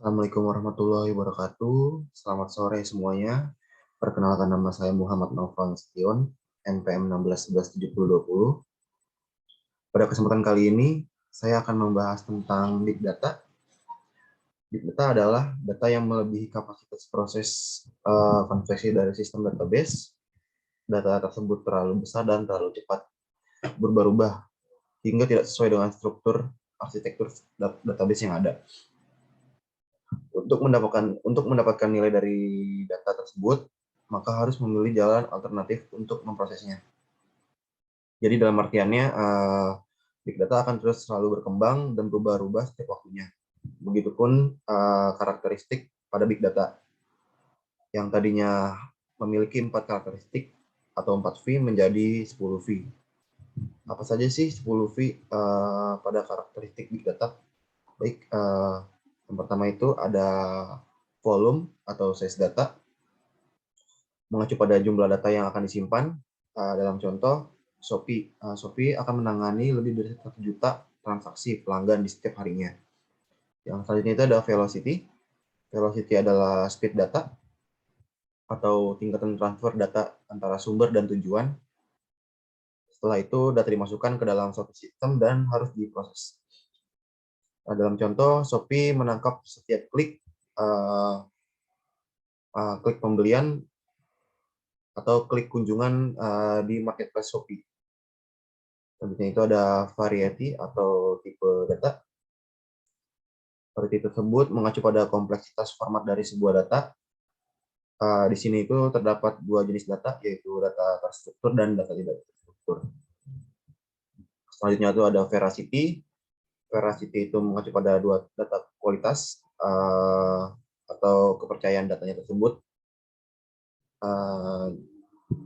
Assalamualaikum warahmatullahi wabarakatuh. Selamat sore semuanya. Perkenalkan nama saya Muhammad Noval Nasution, NPM 16117020. Pada kesempatan kali ini, saya akan membahas tentang Big Data. Big Data adalah data yang melebihi kapasitas proses konversi dari sistem database. Data tersebut terlalu besar dan terlalu cepat berubah-ubah, hingga tidak sesuai dengan struktur arsitektur database yang ada. Untuk mendapatkan nilai dari data tersebut, maka harus memilih jalan alternatif untuk memprosesnya. Jadi dalam artiannya, Big Data akan terus selalu berkembang dan berubah-ubah setiap waktunya. Begitupun karakteristik pada Big Data, yang tadinya memiliki 4 karakteristik atau 4 V menjadi 10 V. Apa saja sih 10 V pada karakteristik Big Data? Baik, yang pertama itu ada volume atau size data, mengacu pada jumlah data yang akan disimpan. Dalam contoh, Shopee akan menangani lebih dari 1 juta transaksi pelanggan di setiap harinya. Yang selanjutnya itu ada velocity. Velocity adalah speed data atau tingkatan transfer data antara sumber dan tujuan. Setelah itu, data dimasukkan ke dalam suatu sistem dan harus diproses. Dalam contoh, Shopee menangkap setiap klik pembelian atau klik kunjungan di marketplace Shopee. Selanjutnya itu ada variety atau tipe data. Variety tersebut mengacu pada kompleksitas format dari sebuah data. Di sini itu terdapat 2 jenis data, yaitu data terstruktur dan data tidak terstruktur. Selanjutnya itu ada veracity. Veracity itu mengacu pada 2 data kualitas atau kepercayaan datanya tersebut.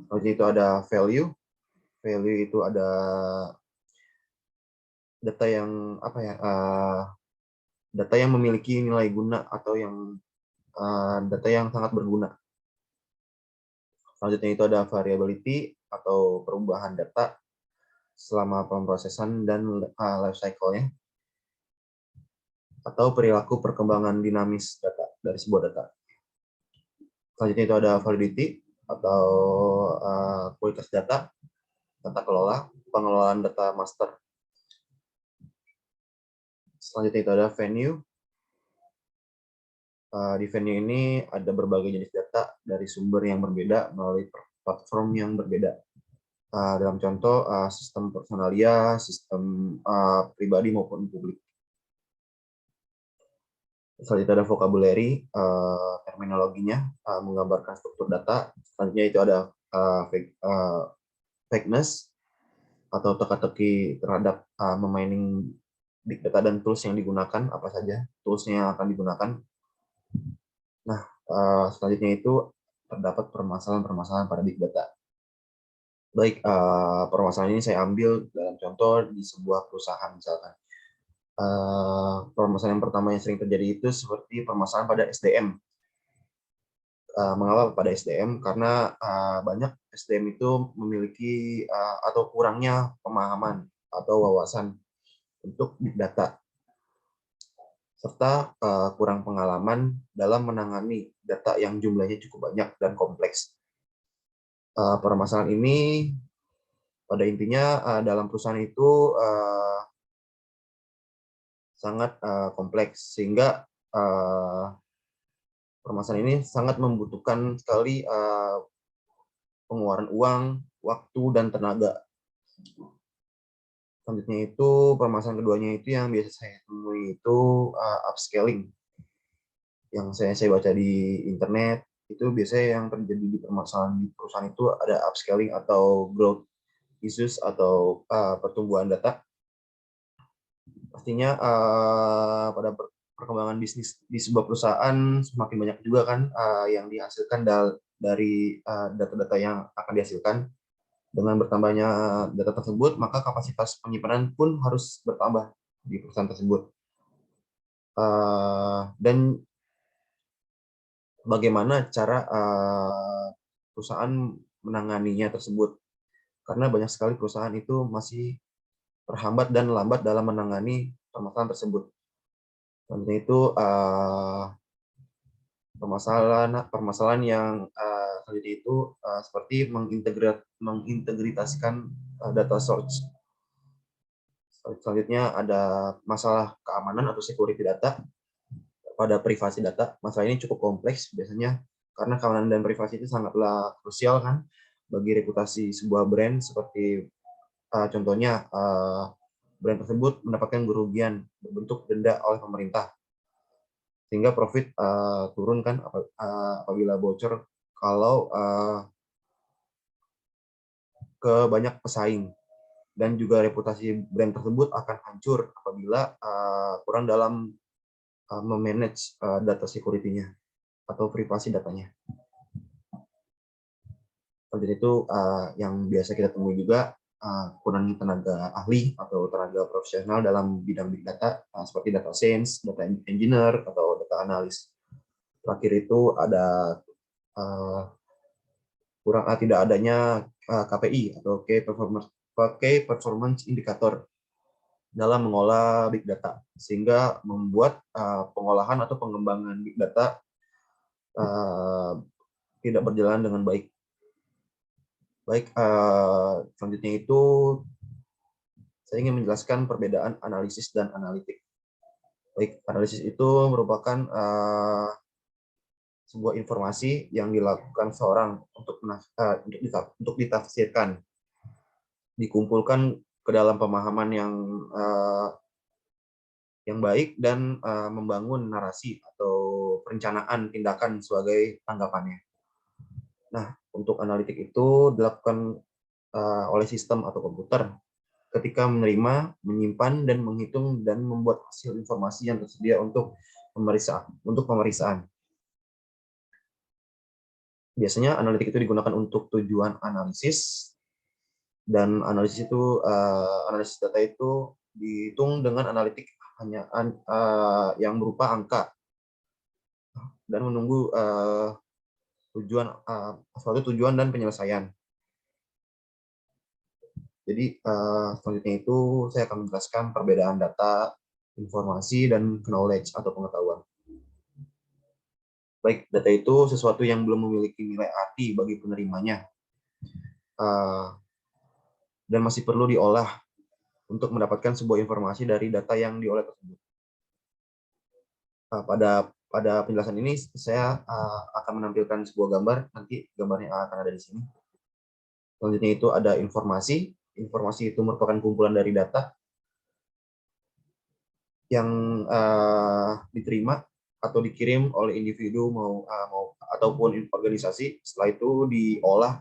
Selanjutnya itu ada value. Value itu ada data yang data yang memiliki nilai guna atau data yang sangat berguna. Selanjutnya itu ada variability atau perubahan data selama pemrosesan dan life cycle-nya, atau perilaku perkembangan dinamis data dari sebuah data. Selanjutnya itu ada validity atau kualitas data, tata kelola, pengelolaan data master. Selanjutnya itu ada venue. Di venue ini ada berbagai jenis data dari sumber yang berbeda melalui platform yang berbeda. Dalam contoh, sistem personalia, sistem pribadi maupun publik. Selanjutnya ada vocabulary, terminologinya menggambarkan struktur data. Selanjutnya itu ada vagueness atau teka-teki terhadap memining big data dan tools yang digunakan, apa saja toolsnya yang akan digunakan. Nah, selanjutnya itu terdapat permasalahan-permasalahan pada big data. Baik, permasalahan ini saya ambil dalam contoh di sebuah perusahaan misalkan. Permasalahan yang pertama yang sering terjadi itu seperti permasalahan pada SDM. Mengapa pada SDM? Karena banyak SDM itu memiliki atau kurangnya pemahaman atau wawasan untuk big data, serta kurang pengalaman dalam menangani data yang jumlahnya cukup banyak dan kompleks. Permasalahan ini pada intinya dalam perusahaan itu sangat kompleks, sehingga permasalahan ini sangat membutuhkan sekali pengeluaran uang, waktu, dan tenaga. Selanjutnya itu permasalahan keduanya itu yang biasa saya temui itu upscaling. Yang saya baca di internet itu biasanya yang terjadi di permasalahan di perusahaan itu ada upscaling atau growth issues atau pertumbuhan data. Pastinya pada perkembangan bisnis di sebuah perusahaan semakin banyak juga kan yang dihasilkan dari data-data yang akan dihasilkan. Dengan bertambahnya data tersebut, maka kapasitas penyimpanan pun harus bertambah di perusahaan tersebut. Dan bagaimana cara perusahaan menanganinya tersebut? Karena banyak sekali perusahaan itu masih terhambat dan lambat dalam menangani permasalahan tersebut. Selanjutnya itu permasalahan yang selanjutnya itu seperti mengintegritasikan data source. Selanjutnya ada masalah keamanan atau security data pada privasi data. Masalah ini cukup kompleks biasanya karena keamanan dan privasi itu sangatlah krusial kan bagi reputasi sebuah brand, seperti contohnya brand tersebut mendapatkan kerugian berbentuk denda oleh pemerintah sehingga profit turun kan apabila bocor kalau ke banyak pesaing, dan juga reputasi brand tersebut akan hancur apabila kurang dalam memanage data security-nya atau privasi datanya. Selanjutnya itu yang biasa kita temui juga kurangnya tenaga ahli atau tenaga profesional dalam bidang big data seperti data science, data engineer, atau data analis. Terakhir itu ada tidak adanya KPI atau Key Performance Indicator dalam mengolah big data, sehingga membuat pengolahan atau pengembangan big data tidak berjalan dengan baik. Selanjutnya itu saya ingin menjelaskan perbedaan analisis dan analitik. Baik, analisis itu merupakan sebuah informasi yang dilakukan seorang untuk ditafsirkan, dikumpulkan ke dalam pemahaman yang baik, dan membangun narasi atau perencanaan tindakan sebagai tanggapannya. Nah, untuk analitik itu dilakukan oleh sistem atau komputer ketika menerima, menyimpan, dan menghitung dan membuat hasil informasi yang tersedia untuk pemeriksaan. Biasanya analitik itu digunakan untuk tujuan analisis, dan analisis data itu dihitung dengan analitik hanya yang berupa angka dan menunggu suatu tujuan dan penyelesaian. Jadi selanjutnya itu saya akan menjelaskan perbedaan data, informasi, dan knowledge atau pengetahuan. Baik, data itu sesuatu yang belum memiliki nilai arti bagi penerimanya dan masih perlu diolah untuk mendapatkan sebuah informasi dari data yang diolah tersebut. Pada penjelasan ini saya akan menampilkan sebuah gambar, nanti gambarnya akan ada di sini. Selanjutnya itu ada informasi. Informasi itu merupakan kumpulan dari data yang diterima atau dikirim oleh individu ataupun organisasi. Setelah itu diolah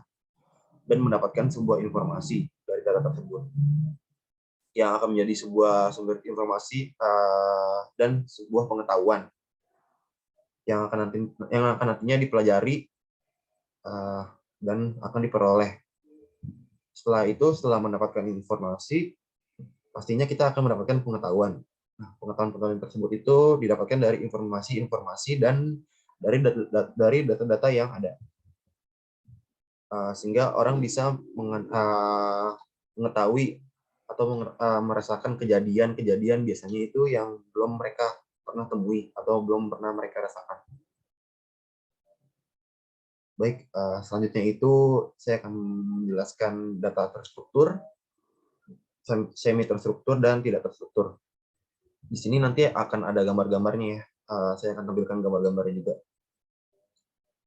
dan mendapatkan sebuah informasi dari data tersebut yang akan menjadi sebuah sumber informasi dan sebuah pengetahuan yang akan nantinya dipelajari dan akan diperoleh. Setelah mendapatkan informasi, pastinya kita akan mendapatkan pengetahuan. Nah, pengetahuan tersebut itu didapatkan dari informasi-informasi dan dari data-data yang ada. Sehingga orang bisa mengetahui atau merasakan kejadian-kejadian biasanya itu yang belum mereka pernah temui atau belum pernah mereka rasakan. Baik, selanjutnya itu saya akan menjelaskan data terstruktur, semi terstruktur, dan tidak terstruktur. Di sini nanti akan ada gambar-gambarnya ya. Saya akan tampilkan gambar-gambarnya juga.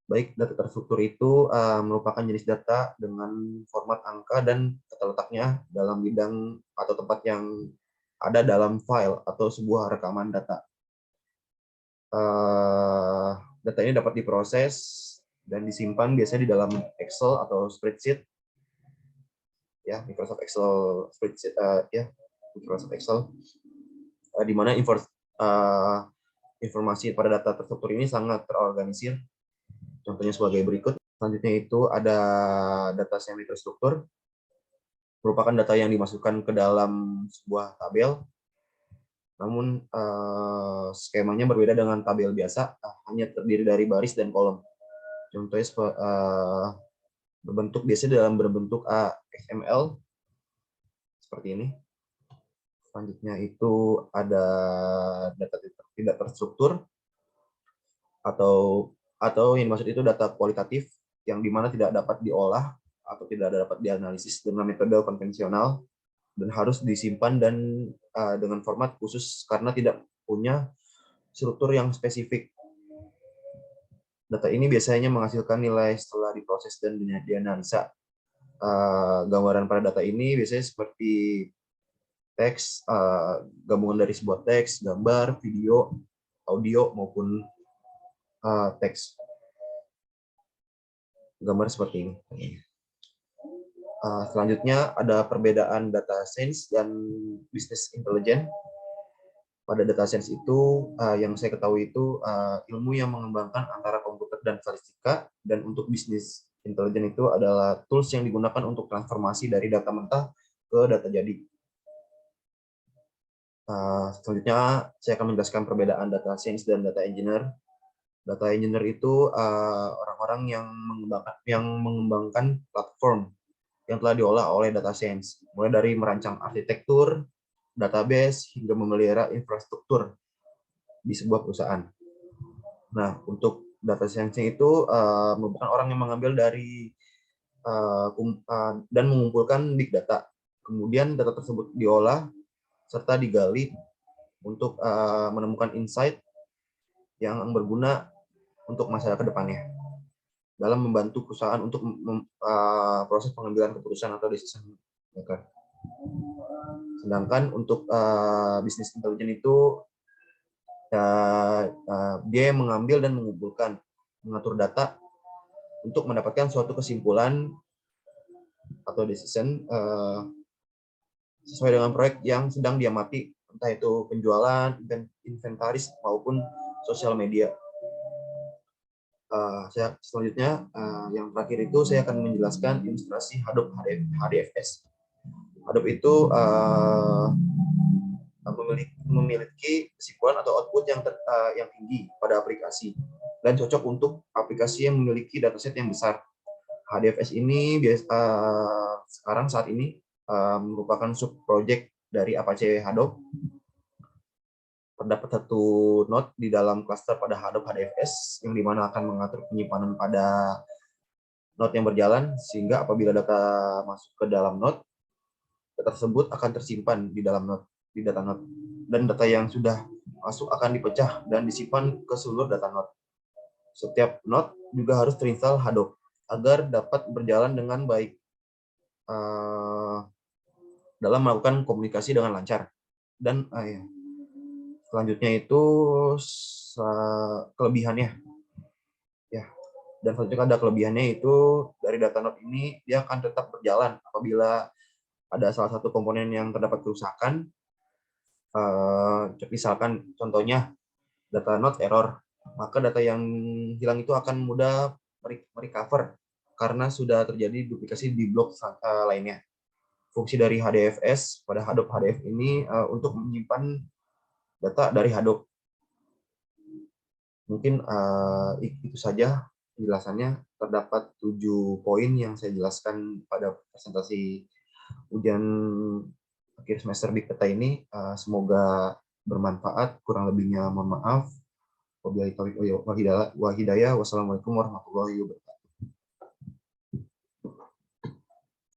Baik, data terstruktur itu merupakan jenis data dengan format angka dan tata letaknya dalam bidang atau tempat yang ada dalam file atau sebuah rekaman data. Data ini dapat diproses dan disimpan biasanya di dalam Excel atau spreadsheet. Ya, Microsoft Excel spreadsheet Microsoft Excel di mana informasi pada data terstruktur ini sangat terorganisir. Contohnya sebagai berikut. Selanjutnya itu ada data semi terstruktur, merupakan data yang dimasukkan ke dalam sebuah tabel, namun skemanya berbeda dengan tabel biasa, hanya terdiri dari baris dan kolom. Contohnya biasanya dalam berbentuk XML seperti ini. Selanjutnya itu ada data tidak terstruktur, atau yang dimaksud itu data kualitatif yang dimana tidak dapat diolah atau tidak dapat dianalisis dengan metode konvensional dan harus disimpan dan dengan format khusus karena tidak punya struktur yang spesifik. Data ini biasanya menghasilkan nilai setelah diproses dan dianalisa. Gambaran pada data ini biasanya seperti teks, gabungan dari sebuah teks, gambar, video, audio, maupun teks. Gambar seperti ini. Selanjutnya ada perbedaan data science dan business intelligence. Pada data science itu yang saya ketahui itu ilmu yang mengembangkan antara komputer dan statistika, dan untuk business intelligence itu adalah tools yang digunakan untuk transformasi dari data mentah ke data jadi. Selanjutnya saya akan menjelaskan perbedaan data science dan data engineer. Data engineer itu orang-orang yang mengembangkan platform yang telah diolah oleh data science, mulai dari merancang arsitektur, database, hingga memelihara infrastruktur di sebuah perusahaan. Nah, untuk data science itu merupakan orang yang mengambil dari dan mengumpulkan big data. Kemudian data tersebut diolah serta digali untuk menemukan insight yang berguna untuk masa ke depannya dalam membantu perusahaan untuk proses pengambilan keputusan atau decision maker. Sedangkan untuk business intelligence itu dia yang mengambil dan mengumpulkan, mengatur data untuk mendapatkan suatu kesimpulan atau decision sesuai dengan proyek yang sedang diamati, entah itu penjualan, inventaris, maupun sosial media. Selanjutnya, yang terakhir itu saya akan menjelaskan ilustrasi Hadoop HDFS. Hadoop itu memiliki kesimpulan atau output yang tinggi pada aplikasi dan cocok untuk aplikasi yang memiliki dataset yang besar. HDFS ini sekarang saat ini merupakan sub-project dari Apache Hadoop. Terdapat satu node di dalam cluster pada Hadoop HDFS yang dimana akan mengatur penyimpanan pada node yang berjalan, sehingga apabila data masuk ke dalam node, data tersebut akan tersimpan di dalam node, di data node, dan data yang sudah masuk akan dipecah dan disimpan ke seluruh data node. Setiap node juga harus terinstall Hadoop agar dapat berjalan dengan baik dalam melakukan komunikasi dengan lancar. Dan selanjutnya itu kelebihannya, ya. Dan selanjutnya ada kelebihannya itu dari data node ini dia akan tetap berjalan apabila ada salah satu komponen yang terdapat kerusakan. Misalkan contohnya data node error, maka data yang hilang itu akan mudah merecover karena sudah terjadi duplikasi di blok lainnya. Fungsi dari HDFS pada Hadoop HDF ini untuk menyimpan data dari Hadoop. Mungkin itu saja penjelasannya. Terdapat 7 poin yang saya jelaskan pada presentasi ujian akhir semester Big Data ini. Semoga bermanfaat. Kurang lebihnya mohon maaf. Wabillahi taufiq wal hidayah. Wassalamualaikum warahmatullahi wabarakatuh.